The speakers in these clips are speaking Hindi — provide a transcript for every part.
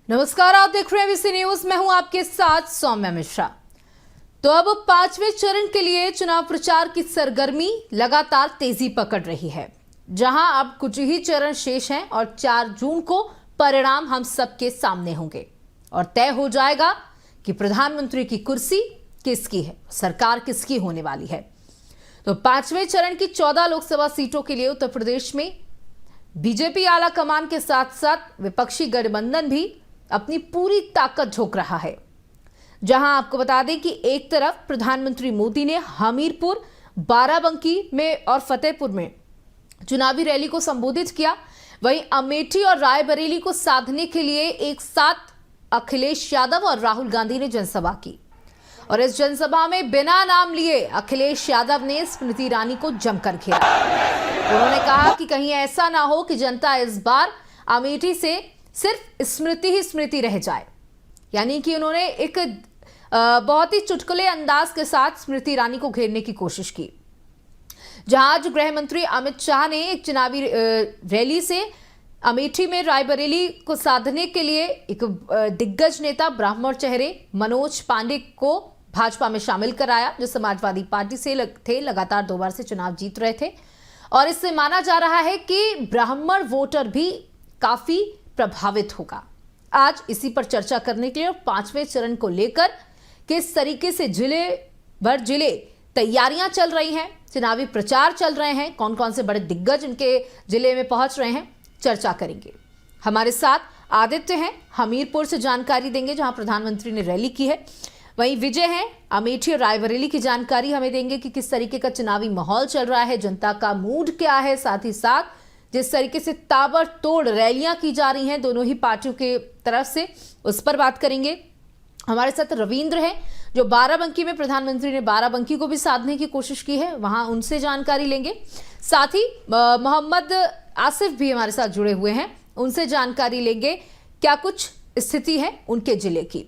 नमस्कार, आप देख रहे हैं एबीसी न्यूज। मैं हूं आपके साथ सौम्या मिश्रा। तो अब 5वें चरण के लिए चुनाव प्रचार की सरगर्मी लगातार तेजी पकड़ रही है, जहां अब कुछ ही चरण शेष हैं और 4 जून को परिणाम हम सबके सामने होंगे और तय हो जाएगा कि प्रधानमंत्री की कुर्सी किसकी है, सरकार किसकी होने वाली है। तो 5वें चरण की 14 लोकसभा सीटों के लिए उत्तर प्रदेश में बीजेपी आला कमान के साथ साथ विपक्षी गठबंधन भी अपनी पूरी ताकत झोंक रहा है। जहां आपको बता दें कि एक तरफ प्रधानमंत्री मोदी ने हमीरपुर, बाराबंकी में और फतेहपुर में चुनावी रैली को संबोधित किया, वहीं अमेठी और रायबरेली को साधने के लिए एक साथ अखिलेश यादव और राहुल गांधी ने जनसभा की और इस जनसभा में बिना नाम लिए अखिलेश यादव ने स्मृति ईरानी को जमकर घेरा। उन्होंने कहा कि कहीं ऐसा ना हो कि जनता इस बार अमेठी से सिर्फ स्मृति ही स्मृति रह जाए। यानी कि उन्होंने एक बहुत ही चुटकुले अंदाज के साथ स्मृति ईरानी को घेरने की कोशिश की। जहां आज गृह मंत्री अमित शाह ने एक चुनावी रैली से अमेठी में रायबरेली को साधने के लिए एक दिग्गज नेता ब्राह्मण चेहरे मनोज पांडे को भाजपा में शामिल कराया, जो समाजवादी पार्टी से थे, लगातार 2 बार से चुनाव जीत रहे थे और इससे माना जा रहा है कि ब्राह्मण वोटर भी काफी प्रभावित होगा। आज इसी पर चर्चा करने के लिए और 5वें चरण को लेकर किस तरीके से जिले तैयारियां चल रही हैं, चुनावी प्रचार चल रहे हैं, कौन कौन से बड़े दिग्गज इनके जिले में पहुंच रहे हैं, चर्चा करेंगे। हमारे साथ आदित्य हैं, हमीरपुर से जानकारी देंगे जहां प्रधानमंत्री ने रैली की है। वहीं विजय हैं, अमेठी और रायबरेली की जानकारी हमें देंगे कि किस तरीके का चुनावी माहौल चल रहा है, जनता का मूड क्या है, साथ ही साथ जिस तरीके से ताबड़तोड़ रैलियां की जा रही हैं दोनों ही पार्टियों के तरफ से, उस पर बात करेंगे। हमारे साथ रविंद्र हैं, जो बाराबंकी में प्रधानमंत्री ने बाराबंकी को भी साधने की कोशिश की है, वहां उनसे जानकारी लेंगे। साथ ही मोहम्मद आसिफ भी हमारे साथ जुड़े हुए हैं, उनसे जानकारी लेंगे क्या कुछ स्थिति है उनके जिले की।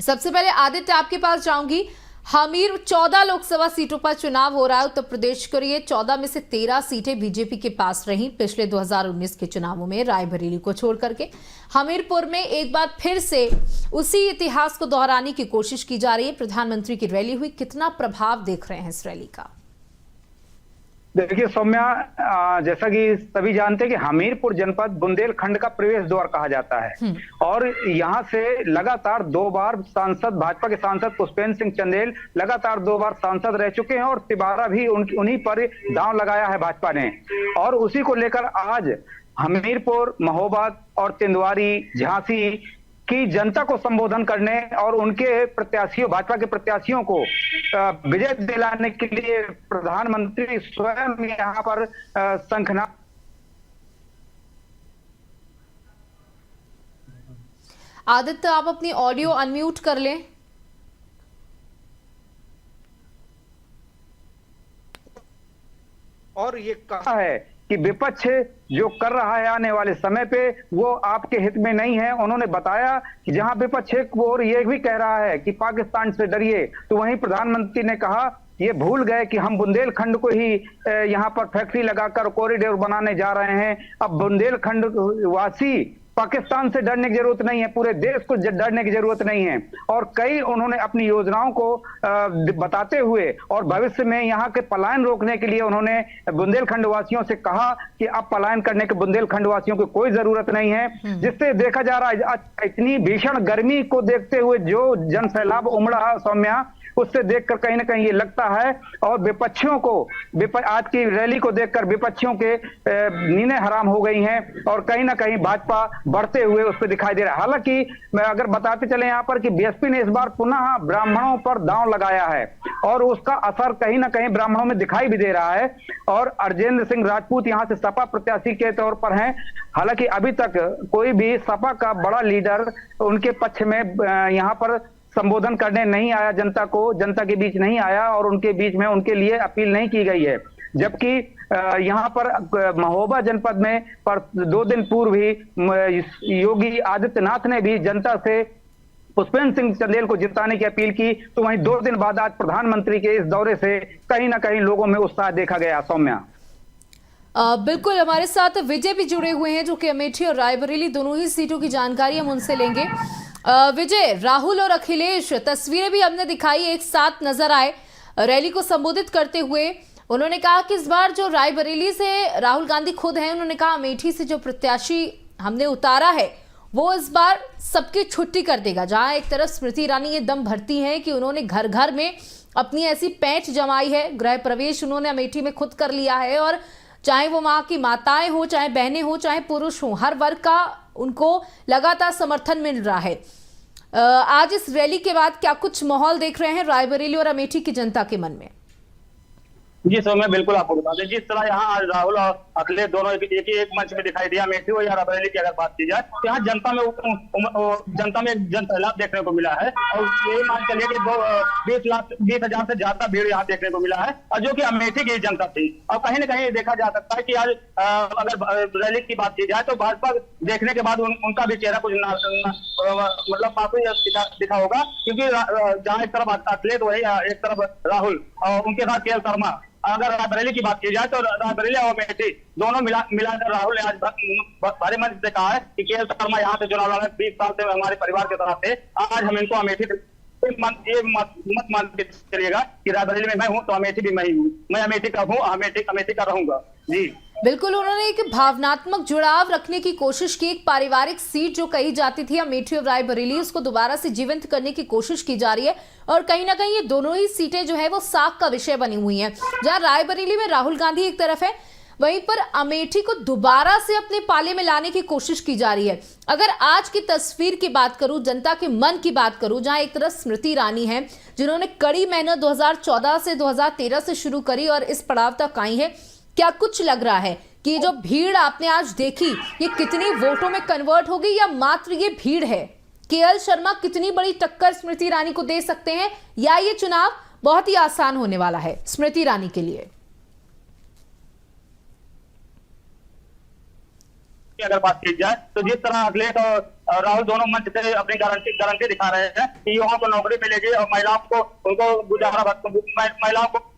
सबसे पहले आदित्य, आपके पास जाऊंगी। हमीर 14 लोकसभा सीटों पर चुनाव हो रहा है उत्तर प्रदेश के लिए। 14 में से 13 सीटें बीजेपी के पास रहीं पिछले 2019 के चुनावों में, रायबरेली को छोड़ करके। हमीरपुर में एक बार फिर से उसी इतिहास को दोहराने की कोशिश की जा रही है। प्रधानमंत्री की रैली हुई, कितना प्रभाव देख रहे हैं इस रैली का? देखिए सौम्या, जैसा कि सभी जानते हैं कि हमीरपुर जनपद बुंदेलखंड का प्रवेश द्वार कहा जाता है और यहाँ से लगातार 2 बार सांसद, भाजपा के सांसद पुष्पेंद्र सिंह चंदेल लगातार 2 बार सांसद रह चुके हैं और तिबारा भी उन्हीं पर दांव लगाया है भाजपा ने। और उसी को लेकर आज हमीरपुर, महोबा और तिंदवारी, झांसी की जनता को संबोधन करने और उनके प्रत्याशियों, भाजपा के प्रत्याशियों को विजय दिलाने के लिए प्रधानमंत्री स्वयं यहां पर शंखनाद। आदित्य, आप अपनी ऑडियो अनम्यूट कर लें। और ये कहा है कि विपक्ष जो कर रहा है आने वाले समय पे वो आपके हित में नहीं है। उन्होंने बताया कि जहां विपक्ष एक ओर ये भी कह रहा है कि पाकिस्तान से डरिए, तो वहीं प्रधानमंत्री ने कहा ये भूल गए कि हम बुंदेलखंड को ही यहाँ पर फैक्ट्री लगाकर कॉरिडोर बनाने जा रहे हैं। अब बुंदेलखंड वासी पाकिस्तान से डरने की जरूरत नहीं है, पूरे देश को डरने की जरूरत नहीं है। और कई उन्होंने अपनी योजनाओं को बताते हुए और भविष्य में यहाँ के पलायन रोकने के लिए उन्होंने बुंदेलखंड वासियों से कहा कि अब पलायन करने के बुंदेलखंड वासियों को कोई जरूरत नहीं है। जिससे देखा जा रहा है इतनी भीषण गर्मी को देखते हुए जो जन सैलाब उमड़ा सौम्या, उससे देखकर कहीं ना कहीं ये लगता है और विपक्षियों को, आज की रैली को देखकर विपक्षियों के नींदें हराम हो गई हैं और कहीं ना कहीं भाजपा बढ़ते हुए उस पर दिखाई दे रहा है। हालांकि मैं अगर बताते चले यहाँ पर कि बीएसपी ने इस बार पुनः ब्राह्मणों पर दांव लगाया है और उसका असर कहीं ना कहीं ब्राह्मणों में दिखाई भी दे रहा है। और अर्जेंद्र सिंह राजपूत यहाँ से सपा प्रत्याशी के तौर पर हैं। हालांकि अभी तक कोई भी सपा का बड़ा लीडर उनके पक्ष में यहाँ पर संबोधन करने नहीं आया, जनता के बीच नहीं आया और उनके बीच में उनके लिए अपील नहीं की गई है। जबकि यहाँ पर महोबा जनपद में पर 2 दिन पूर्व ही योगी आदित्यनाथ ने भी जनता से पुष्पेंद्र सिंह चंदेल को जिताने की अपील की। तो वहीं 2 दिन बाद आज प्रधानमंत्री के इस दौरे से कहीं ना कहीं लोगों में उत्साह देखा गया। सौम्या, बिल्कुल, हमारे साथ विजय भी जुड़े हुए हैं जो कि अमेठी और रायबरेली दोनों ही सीटों की जानकारी हम उनसे लेंगे। विजय, राहुल और अखिलेश तस्वीरें भी हमने दिखाई, एक साथ नजर आए रैली को संबोधित करते हुए। उन्होंने कहा कि इस बार जो रायबरेली से राहुल गांधी खुद हैं, उन्होंने कहा अमेठी से जो प्रत्याशी हमने उतारा है वो इस बार सबकी छुट्टी कर देगा। जहां एक तरफ स्मृति ईरानी ये दम भरती हैं कि उन्होंने घर घर में अपनी ऐसी पैंच जमाई है, गृह प्रवेश उन्होंने अमेठी में खुद कर लिया है, और चाहे वो माँ की माताएं हो, चाहे बहनें हो, चाहे पुरुष हो, हर वर्ग का उनको लगातार समर्थन मिल रहा है। आज इस रैली के बाद क्या कुछ माहौल देख रहे हैं रायबरेली और अमेठी की जनता के मन में? जी सर, मैं बिल्कुल आपको बता दें, जिस तरह यहाँ आज राहुल और अखिलेश दोनों एक मंच में दिखाई दिया, अमेठी हो या रायबरेली की अगर बात की जाए तो यहाँ जनता में एक जन सैलाब देखने को मिला है। और ये मान चलिए कि 20,000 से ज्यादा भीड़ यहाँ देखने को मिला है, और जो कि अमेठी की जनता थी। और कहीं ना कहीं देखा जा सकता है कि आज अगर रैली की बात की जाए तो भाजपा देखने के बाद उनका भी चेहरा कुछ मतलब काफी दिखा होगा, क्योंकि जहाँ एक तरफ अखिलेश वही एक तरफ राहुल और उनके साथ के एल शर्मा। अगर रायबरेली की बात की जाए तो रायबरेली और अमेठी दोनों मिलाकर राहुल ने आज भारी मंच से कहा है कि के एल शर्मा यहाँ से चुनाव लड़ा, 20 साल से हमारे परिवार के तरफ थे, आज हम इनको अमेठी ये मत मान के चलिएगा कि रायबरेली में मैं हूँ तो अमेठी भी मैं ही हूँ, मैं अमेठी का हूँ, अमेठी का रहूंगा। जी बिल्कुल, उन्होंने एक भावनात्मक जुड़ाव रखने की कोशिश की। एक पारिवारिक सीट जो कही जाती थी अमेठी और रायबरेली, उसको दोबारा से जीवंत करने की कोशिश की जा रही है, और कहीं ना कहीं ये दोनों ही सीटें जो है वो साख का विषय बनी हुई हैं। जहां रायबरेली में राहुल गांधी एक तरफ है, वहीं पर अमेठी को दोबारा से अपने पाले में लाने की कोशिश की जा रही है। अगर आज की तस्वीर की बात करूं, जनता के मन की बात करूं, जहां एक तरफ स्मृति ईरानी है जिन्होंने कड़ी मेहनत 2014 से 2013 से शुरू करी और इस पड़ाव तक आई है, क्या कुछ लग रहा है कि ये जो भीड़ आपने आज देखी ये कितनी वोटों में कन्वर्ट होगी, या मात्र ये भीड़ है? केएल शर्मा कितनी बड़ी टक्कर स्मृति ईरानी को दे सकते हैं, या ये चुनाव बहुत ही आसान होने वाला है स्मृति ईरानी के लिए? अगर बात की जाए तो जिस तरह अखिलेश और राहुल दोनों मंच से अपनी गारंटी दिखा रहे हैं कि युवाओं को नौकरी मिलेगी और महिलाओं को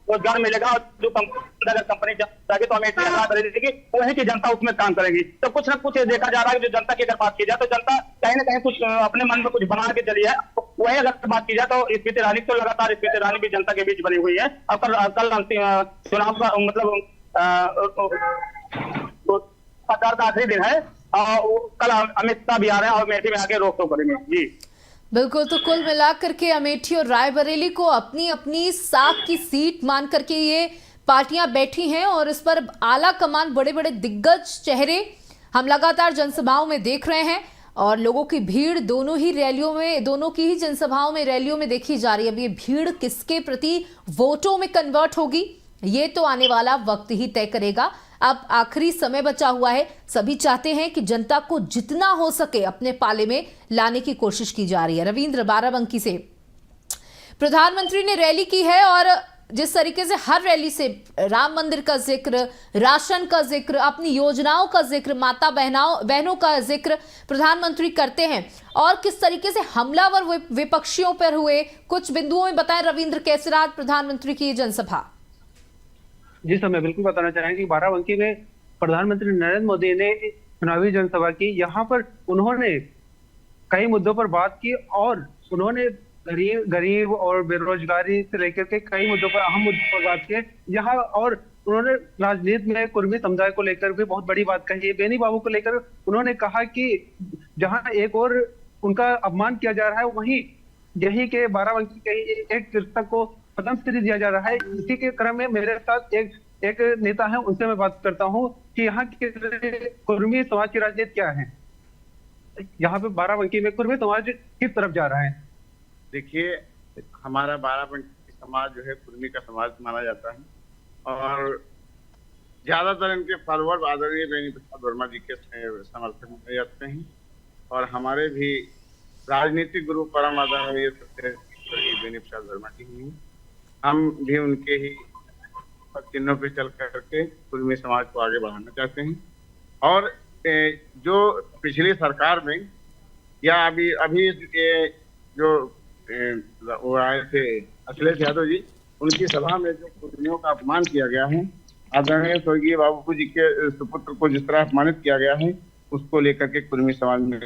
रोजगार मिलेगा, और जो अगर कंपनी जाएगी तो अमेठी की वहीं की जनता उसमें काम करेगी। तो कुछ ना कुछ देखा जा रहा है कि जो जनता की अगर बात की जाए तो जनता कहीं ना कहीं कुछ अपने मन में कुछ बना के चली है। वही अगर बात की जाए तो स्मृति ईरानी तो लगातार स्मृति ईरानी भी जनता के बीच बनी हुई है। और कल अंतिम चुनाव का मतलब प्रचार का आखिरी दिन है, कल अमित शाह भी आ रहे हैं और अमेठी में आके रोक टोक करेंगे। जी बिल्कुल, तो कुल मिलाकर के अमेठी और रायबरेली को अपनी अपनी साख की सीट मान करके ये पार्टियां बैठी हैं, और इस पर आला कमान बड़े बड़े दिग्गज चेहरे हम लगातार जनसभाओं में देख रहे हैं, और लोगों की भीड़ दोनों ही रैलियों में, दोनों की ही जनसभाओं में, रैलियों में देखी जा रही है। अब ये भीड़ किसके प्रति वोटों में कन्वर्ट होगी ये तो आने वाला वक्त ही तय करेगा। अब आखिरी समय बचा हुआ है, सभी चाहते हैं कि जनता को जितना हो सके अपने पाले में लाने की कोशिश की जा रही है। रविंद्र, बाराबंकी से प्रधानमंत्री ने रैली की है, और जिस तरीके से हर रैली से राम मंदिर का जिक्र, राशन का जिक्र, अपनी योजनाओं का जिक्र, माता बहनों का जिक्र प्रधानमंत्री करते हैं, और किस तरीके से हमलावर विपक्षियों पर हुए, कुछ बिंदुओं में बताएं रविंद्र, कैसे रहा प्रधानमंत्री की जनसभा? जी सर, मैं बिल्कुल बताना चाहेंगे कि बाराबंकी में प्रधानमंत्री नरेंद्र मोदी ने चुनावी जनसभा की। यहाँ पर उन्होंने कई मुद्दों पर बात की, और उन्होंने गरीब और बेरोजगारी से लेकर के कई मुद्दों पर, अहम मुद्दों पर बात की यहाँ। और उन्होंने राजनीति में कुर्मी समुदाय को लेकर भी बहुत बड़ी बात कही है। बेनी बाबू को लेकर उन्होंने कहा कि जहाँ एक और उनका अपमान किया जा रहा है, वहीं यही के बाराबंकी के एक कृषक को पद्मश्री दिया जा रहा है। इसी के क्रम में मेरे साथ एक नेता है, उनसे मैं बात करता हूं कि यहाँ के कुर्मी समाज की राजनीति क्या है, यहाँ पे बाराबंकी में कुर्मी समाज किस तरफ जा रहा है? देखिए, हमारा बाराबंकी समाज जो है कुर्मी का समाज माना जाता है, और ज्यादातर इनके फॉलोअर आदरणीय बेनी प्रसाद वर्मा जी के समर्थन में जाते हैं, और हमारे भी राजनीतिक गुरु परम आदरणीय बेनी प्रसाद वर्मा जी हैं। हम भी उनके ही चिन्हों पे चल करके कुर्मी समाज को आगे बढ़ाना चाहते हैं। और जो पिछली सरकार में या अभी जो वो आए थे अखिलेश यादव जी, उनकी सभा में जो कुर्मियों का अपमान किया गया है, आदरणीय स्वर्गीय बाबू जी के सुपुत्र को जिस तरह अपमानित किया गया है, उसको लेकर के कुर्मी समाज में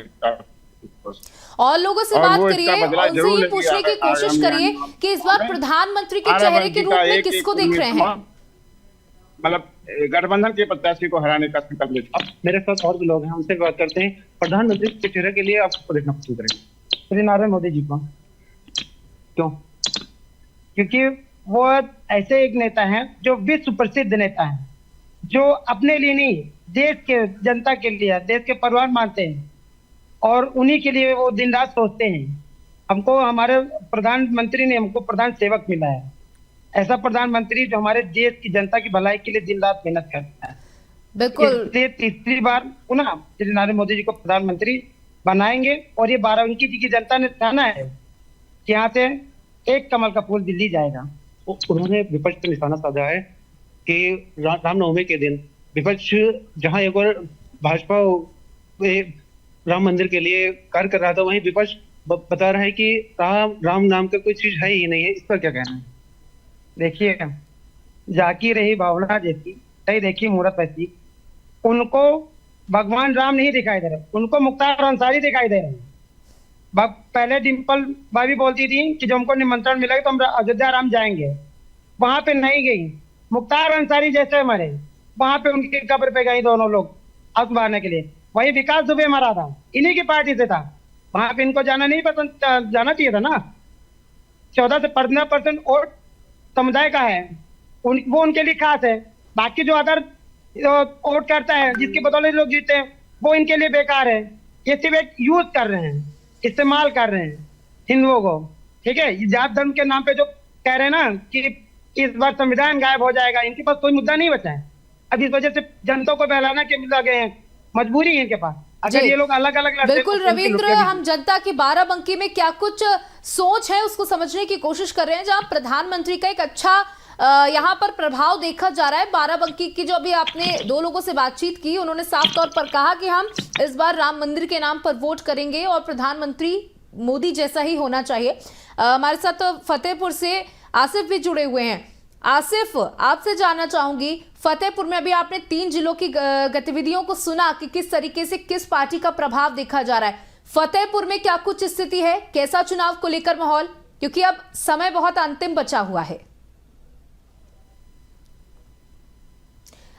और लोगों से बात करिए और उनसे ये पूछने की कोशिश करिए कि इस बार प्रधानमंत्री के चेहरे के रूप में किसको देख रहे हैं। मतलब गठबंधन के प्रत्याशी को हराने का संकल्प लेते हैं। मेरे साथ और भी लोग हैं, उनसे बात करते हैं। प्रधानमंत्री के चेहरे के लिए आप किसको देखना पसंद करेंगे? श्री नरेंद्र मोदी जी को। क्यों? क्योंकि वो ऐसे एक नेता हैं जो विश्व प्रसिद्ध नेता हैं, जो अपने लिए नहीं देश के जनता के लिए, देश के परिवार मानते हैं और उन्हीं के लिए वो दिन रात सोचते हैं। हमको हमारे प्रधानमंत्री ने हमको प्रधान सेवक मिला है, ऐसा प्रधानमंत्री जो हमारे देश की जनता की भलाई के लिए दिन रात मेहनत करता है। बिल्कुल, इसलिए तीसरी बार पुनः श्री नरेंद्र मोदी जी को प्रधानमंत्री बनाएंगे और ये बाराबंकी जी की जनता ने ठाना है कि यहाँ से एक कमल का फूल दिल्ली जाएगा। उन्होंने विपक्ष पर निशाना साधा है कि रामनवमी के दिन विपक्ष जहां एक और भाजपा राम मंदिर के लिए कार्य कर रहा था, वहीं विपक्ष बता रहा है कि राम नाम का कोई चीज है ही नहीं है। इस पर क्या कहना है? देखिए, जाकी रही भावना जैसी सही देखी मूर्त वैसी, उनको भगवान राम नहीं दिखाई दे रहे, उनको मुख्तार अंसारी दिखाई दे रहे हैं। पहले डिम्पल भाभी बोलती थी कि जो हमको निमंत्रण मिलेगा तो हम अयोध्या राम जाएंगे, वहां पे नहीं गई। मुख्तार अंसारी जैसे मरे, वहां पे उनकी कब्र पे गई दोनों लोग आग मारने के लिए। वही विकास दुबे मरा था, इन्हीं की पार्टी से था, वहां पे इनको जाना नहीं पसंद, जाना चाहिए था ना। 14 से 15% वोट समुदाय का है, वो उनके लिए खास है। बाकी जो अदर वोट करता है, जिसकी बदौलत लोग जीते हैं, वो इनके लिए बेकार है। ये सिर्फ एक यूज कर रहे हैं, इस्तेमाल कर रहे हैं हिंदुओं को। ठीक है, ये जात धर्म के नाम पे जो कह रहे हैं ना कि इस बार संविधान गायब हो जाएगा, इनके पास कोई मुद्दा नहीं बचा है। अब इस वजह से जनता को बहलाना के लगे हैं, मजबूरी है इनके पास। अगर ये लोग अलग अलग लड़ते बिल्कुल रविंद्र, हम जनता की बाराबंकी में क्या कुछ सोच है उसको समझने की कोशिश कर रहे हैं, जहां प्रधानमंत्री का एक अच्छा यहाँ पर प्रभाव देखा जा रहा है। बाराबंकी की जो अभी आपने 2 लोगों से बातचीत की, उन्होंने साफ तौर पर कहा कि हम इस बार राम मंदिर के नाम पर वोट करेंगे और प्रधानमंत्री मोदी जैसा ही होना चाहिए। हमारे साथ तो फतेहपुर से आसिफ भी जुड़े हुए हैं। आसिफ, आपसे जानना चाहूंगी, फतेहपुर में अभी आपने 3 जिलों की गतिविधियों को सुना कि किस तरीके से किस पार्टी का प्रभाव देखा जा रहा है। फतेहपुर में क्या कुछ स्थिति है, कैसा चुनाव को लेकर माहौल, क्योंकि अब समय बहुत अंतिम बचा हुआ है।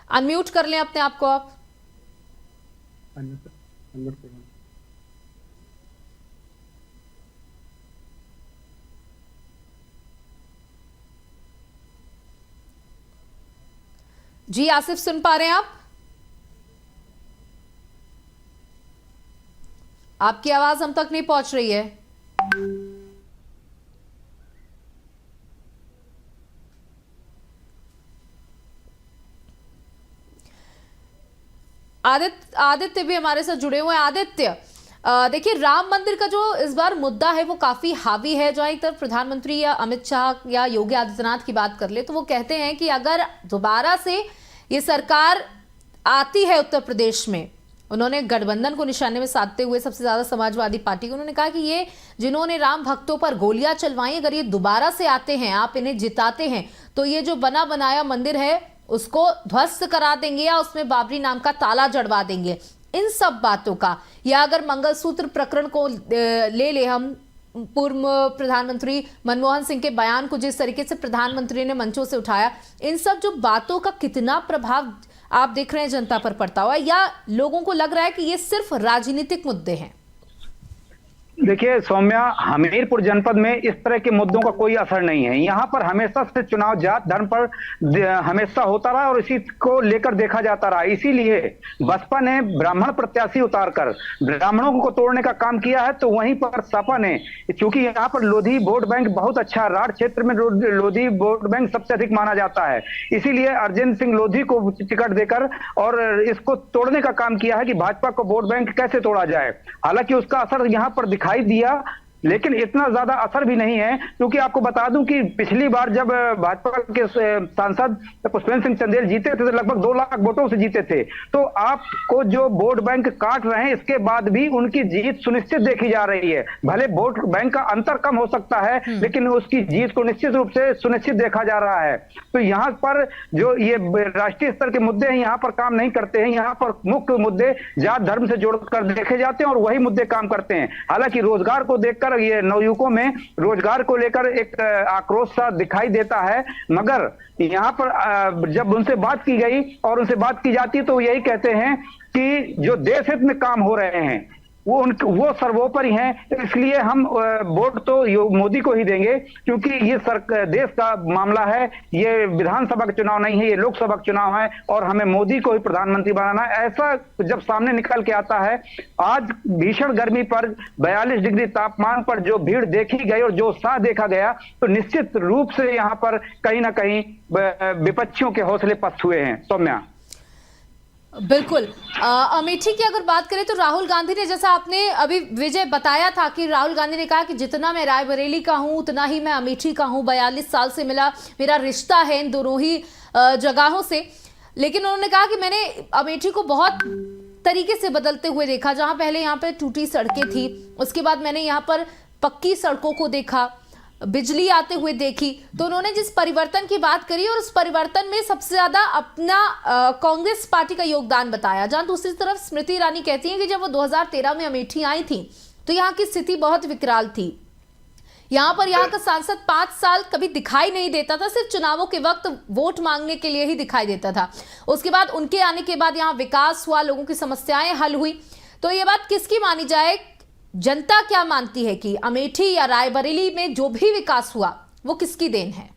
अनम्यूट कर लें अपने आप को आप। जी आसिफ, सुन पा रहे हैं आप? आपकी आवाज हम तक नहीं पहुंच रही है। आदित्य भी हमारे साथ जुड़े हुए हैं। आदित्य, देखिए, राम मंदिर का जो इस बार मुद्दा है वो काफी हावी है। जहां एक तरफ प्रधानमंत्री या अमित शाह या योगी आदित्यनाथ की बात कर ले तो वो कहते हैं कि अगर दोबारा से ये सरकार आती है उत्तर प्रदेश में, उन्होंने गठबंधन को निशाने में साधते हुए सबसे ज्यादा समाजवादी पार्टी को उन्होंने कहा कि ये जिन्होंने राम भक्तों पर गोलियां चलवाई, अगर ये दोबारा से आते हैं, आप इन्हें जिताते हैं, तो ये जो बना बनाया मंदिर है उसको ध्वस्त करा देंगे या उसमें बाबरी नाम का ताला जड़वा देंगे। इन सब बातों का, या अगर मंगलसूत्र प्रकरण को ले हम, पूर्व प्रधानमंत्री मनमोहन सिंह के बयान को जिस तरीके से प्रधानमंत्री ने मंचों से उठाया, इन सब जो बातों का कितना प्रभाव आप देख रहे हैं जनता पर पड़ता हुआ, या लोगों को लग रहा है कि ये सिर्फ राजनीतिक मुद्दे हैं? देखिए सौम्या, हमीरपुर जनपद में इस तरह के मुद्दों का कोई असर नहीं है। यहाँ पर हमेशा से चुनाव जात धर्म पर हमेशा होता रहा और इसी को लेकर देखा जाता रहा। इसीलिए बसपा ने ब्राह्मण प्रत्याशी उतारकर ब्राह्मणों को तोड़ने का काम किया है, तो वहीं पर सपा ने, क्योंकि यहाँ पर लोधी वोट बैंक बहुत अच्छा, राढ़ क्षेत्र में लोधी वोट बैंक सबसे अधिक माना जाता है, इसीलिए अर्जेंट सिंह लोधी को टिकट देकर और इसको तोड़ने का काम किया है कि भाजपा को वोट बैंक कैसे तोड़ा जाए। हालांकि उसका असर यहाँ पर दिखाई दिया लेकिन इतना ज्यादा असर भी नहीं है, क्योंकि आपको बता दूं कि पिछली बार जब भाजपा के सांसद पुष्पेंद्र सिंह चंदेल जीते थे तो लगभग 2 लाख वोटों से जीते थे। तो आपको जो वोट बैंक काट रहे हैं, इसके बाद भी उनकी जीत सुनिश्चित देखी जा रही है। भले वोट बैंक का अंतर कम हो सकता है, लेकिन उसकी जीत को निश्चित रूप से सुनिश्चित देखा जा रहा है। तो यहाँ पर जो ये राष्ट्रीय स्तर के मुद्दे हैं, यहाँ पर काम नहीं करते हैं। यहाँ पर मुख्य मुद्दे जात धर्म से जोड़कर देखे जाते हैं और वही मुद्दे काम करते हैं। हालांकि रोजगार को देखकर ये नवयुवकों में रोजगार को लेकर एक आक्रोश सा दिखाई देता है, मगर यहाँ पर जब उनसे बात की गई और उनसे बात की जाती है तो यही कहते हैं कि जो देश हित में काम हो रहे हैं वो सर्वोपरि हैं। इसलिए हम वोट तो मोदी को ही देंगे, क्योंकि ये देश का मामला है। ये विधानसभा का चुनाव नहीं है, ये लोकसभा का चुनाव है और हमें मोदी को ही प्रधानमंत्री बनाना है। ऐसा जब सामने निकल के आता है, आज भीषण गर्मी पर 42 डिग्री तापमान पर जो भीड़ देखी गई और जो उत्साह देखा गया, तो निश्चित रूप से यहाँ पर कहीं ना कहीं विपक्षियों के हौसले पस्त हुए हैं। सौम्या, बिल्कुल। अमेठी की अगर बात करें तो राहुल गांधी ने, जैसा आपने अभी विजय बताया था कि राहुल गांधी ने कहा कि जितना मैं रायबरेली का हूं उतना ही मैं अमेठी का हूं, 42 साल से मेरा रिश्ता है इन दोनों ही जगहों से। लेकिन उन्होंने कहा कि मैंने अमेठी को बहुत तरीके से बदलते हुए देखा। जहां पहले यहाँ पे टूटी सड़कें थी, उसके बाद मैंने यहाँ पर पक्की सड़कों को देखा, बिजली आते हुए देखी। तो उन्होंने जिस परिवर्तन की बात करी और उस परिवर्तन में सबसे ज्यादा अपना कांग्रेस पार्टी का योगदान बताया। जहां दूसरी तरफ स्मृति ईरानी कहती हैं कि जब वो 2013 में अमेठी आई थी तो यहाँ की स्थिति बहुत विकराल थी। यहाँ का सांसद 5 साल कभी दिखाई नहीं देता था, सिर्फ चुनावों के वक्त वोट मांगने के लिए ही दिखाई देता था। उसके बाद उनके आने के बाद यहाँ विकास हुआ, लोगों की समस्याएं हल हुई। तो ये बात किसकी मानी जाए? जनता क्या मानती है कि अमेठी या रायबरेली में जो भी विकास हुआ वो किसकी देन है?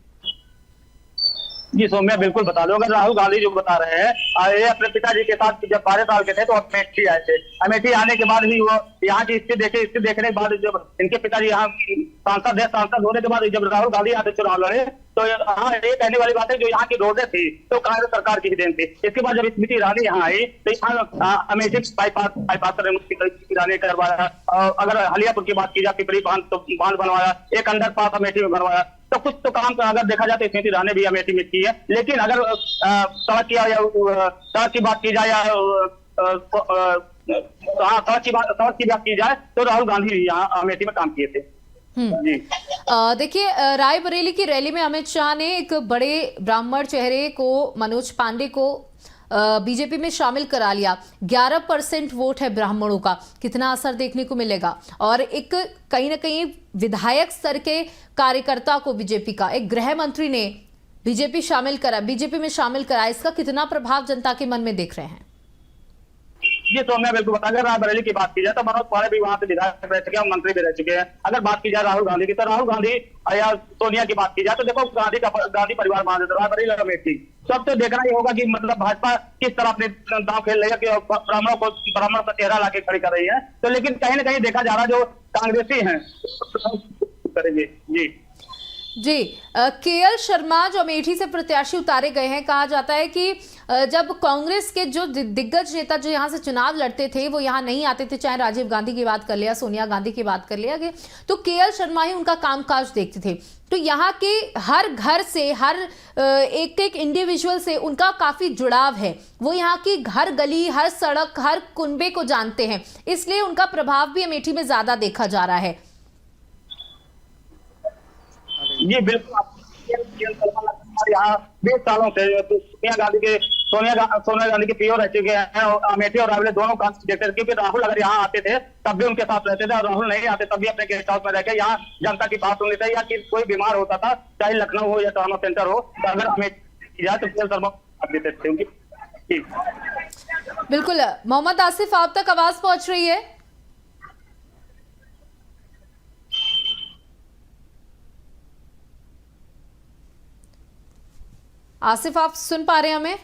जी सौम्या, बिल्कुल बता दो। अगर राहुल गांधी जो बता रहे हैं, ये अपने पिताजी के साथ जब 12 साल के थे तो अमेठी आए थे। अमेठी आने के बाद ही वो यहाँ की स्थिति देखे, स्थिति देखने के बाद जब इनके पिताजी यहाँ सांसद होने के बाद जब राहुल गांधी यहाँ से चुनाव लड़े तो हाँ, ये कहने वाली बात है जो यहाँ की रोडें थी तो कांग्रेस सरकार की ही देन थी। इसके बाद जब स्मृति ईरानी यहाँ आई तो यहाँ अमेठी बाईपास ईरानी करवाया। अगर हलियापुर की बात की जाए, पिपरी बांध बनवाया, एक अंडरपास अमेठी में बनवाया। तो कुछ तो काम अगर देखा जाए तो स्मृति ईरानी भी अमेठी में की है। लेकिन अगर सड़क की बात की जाए या सड़क की बात की जाए तो राहुल गांधी यहाँ अमेठी में काम किए थे। देखिए, रायबरेली की रैली में अमित शाह ने एक बड़े ब्राह्मण चेहरे को, मनोज पांडे को बीजेपी में शामिल करा लिया। 11% वोट है ब्राह्मणों का, कितना असर देखने को मिलेगा? और एक कहीं ना कहीं विधायक स्तर के कार्यकर्ता को बीजेपी का एक गृह मंत्री ने बीजेपी में शामिल करा, इसका कितना प्रभाव जनता के मन में देख रहे हैं? ये तो मैं बिल्कुल बता, अगर रायबरेली की बात की जाए तो मनोज पांडे भी वहां से विधायक रह चुके हैं और मंत्री भी रह चुके हैं। अगर बात की जाए राहुल गांधी की, तो राहुल गांधी या सोनिया की बात की जाए तो देखो गांधी परिवार मान देता रायबरेली और अमेठी। सब तो देखना ही होगा कि मतलब भाजपा किस तरह अपने दांव खेल रही है कि ब्राह्मणों का चेहरा लाके खड़ी कर रही है। तो लेकिन कहीं ना कहीं देखा जा रहा है जो कांग्रेसी है करेंगे। जी, केएल शर्मा जो अमेठी से प्रत्याशी उतारे गए हैं, कहा जाता है कि जब कांग्रेस के जो दिग्गज नेता जो यहाँ से चुनाव लड़ते थे वो यहाँ नहीं आते थे, चाहे राजीव गांधी की बात कर लिया, सोनिया गांधी की बात कर लिया, तो केएल शर्मा ही उनका कामकाज देखते थे। तो यहाँ के हर घर से, हर एक इंडिविजुअल से उनका काफी जुड़ाव है। वो यहाँ की हर गली, हर सड़क, हर कुनबे को जानते हैं, इसलिए उनका प्रभाव भी अमेठी में ज्यादा देखा जा रहा है। जी बिल्कुल, यहाँ 20 सालों से सोनिया गांधी के पीओ रह चुके हैं अमेठी और रायबरेली दोनों कैंडिडेट। क्योंकि राहुल अगर यहाँ आते थे तब भी उनके साथ रहते थे और राहुल नहीं आते तब भी अपने गेस्ट हाउस में रहकर यहाँ जनता की बात सुनते थे। या कि कोई बीमार होता था, चाहे लखनऊ हो या ट्रामा सेंटर हो, तो अगर अमेठी जाए तो केएल शर्मा देते थे। बिल्कुल, मोहम्मद आसिफ, आप तक आवाज पहुंच रही है? आसिफ, आप सुन पा रहे हैं हमें?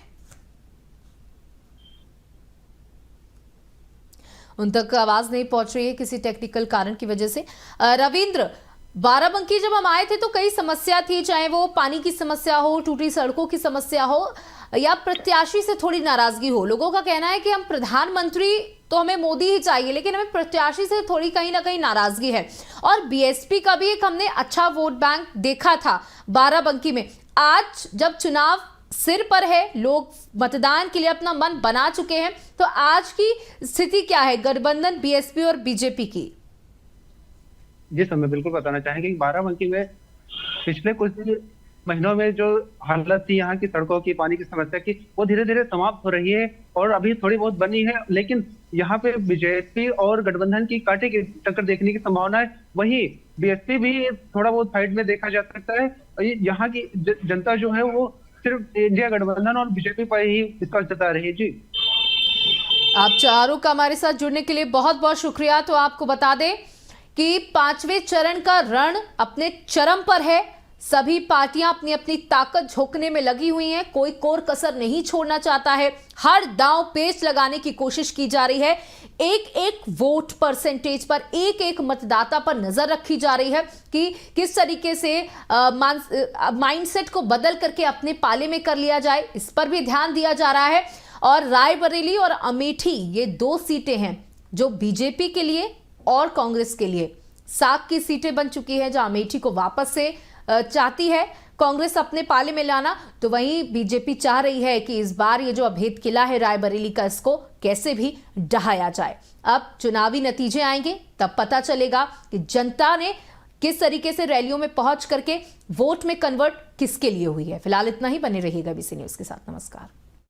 उन तक आवाज नहीं पहुंच रही है किसी टेक्निकल कारण की वजह से। रविंद्र, बाराबंकी जब हम आए थे तो कई समस्या थी, चाहे वो पानी की समस्या हो, टूटी सड़कों की समस्या हो, या प्रत्याशी से थोड़ी नाराजगी हो। लोगों का कहना है कि हम प्रधानमंत्री तो हमें मोदी ही चाहिए, लेकिन हमें प्रत्याशी से थोड़ी कहीं ना कहीं नाराजगी है। और बीएसपी का भी एक हमने अच्छा वोट बैंक देखा था बाराबंकी में। आज जब चुनाव सिर पर है, लोग मतदान के लिए अपना मन बना चुके हैं, तो आज की स्थिति क्या है गठबंधन बीएसपी और बीजेपी की? जी सर, मैं बिल्कुल बताना चाहेंगे कि बाराबंकी में पिछले कुछ महीनों में जो हालत थी यहाँ की सड़कों की, पानी की समस्या की, वो धीरे धीरे समाप्त हो रही है और अभी थोड़ी बहुत बनी है। लेकिन यहाँ पे बीजेपी और गठबंधन की कांटे की टक्कर देखने की संभावना है। वहीं बीएसपी भी थोड़ा बहुत फाइट में देखा जा सकता है। यहाँ की जनता जो है वो सिर्फ इंडिया गठबंधन और बीजेपी पर ही विश्वास जता रही है। जी, आप चारों का हमारे साथ जुड़ने के लिए बहुत बहुत शुक्रिया। तो आपको बता दें कि 5वें चरण का रण अपने चरम पर है। सभी पार्टियां अपनी अपनी ताकत झोंकने में लगी हुई हैं, कोई कोर कसर नहीं छोड़ना चाहता है। हर दांव पेच लगाने की कोशिश की जा रही है। एक एक वोट परसेंटेज पर, एक एक मतदाता पर नजर रखी जा रही है कि किस तरीके से माइंडसेट को बदल करके अपने पाले में कर लिया जाए, इस पर भी ध्यान दिया जा रहा है। और रायबरेली और अमेठी ये 2 सीटें हैं जो बीजेपी के लिए और कांग्रेस के लिए साख की सीटें बन चुकी है, जहां अमेठी को वापस से चाहती है कांग्रेस अपने पाले में लाना, तो वहीं बीजेपी चाह रही है कि इस बार ये जो अभेद किला है रायबरेली का, इसको कैसे भी ढहाया जाए। अब चुनावी नतीजे आएंगे तब पता चलेगा कि जनता ने किस तरीके से रैलियों में पहुंच करके वोट में कन्वर्ट किसके लिए हुई है। फिलहाल इतना ही, बने रहिएगा बीसी न्यूज के साथ। नमस्कार।